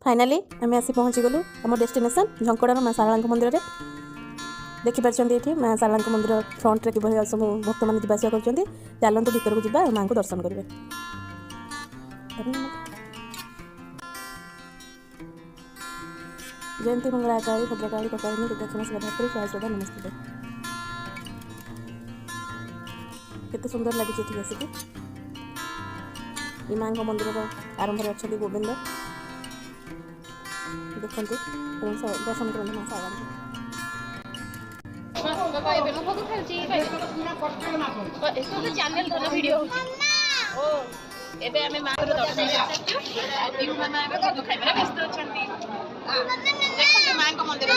Finally आम आसी पहुँची गलु आम डेस्टिनेशन झंकड़ार माँ शारला मंदिर में देखिपारे ये माँ शारला मंदिर फ्रंट्रे किभली सब भक्त मैंने जावास कर चलतु भर को जा माँ को दर्शन करेंगे। जयंती मंगला काली भद्रकाली कपालिनी दुर्गा शिवरात्रि जय श्रद्धा नमस्ते। केते सुंदर लगे ये आसिक ये माँ मंदिर आरंभ अच्छा गोविंद देखते दर्शन करते माँ शारला माँ मंदिर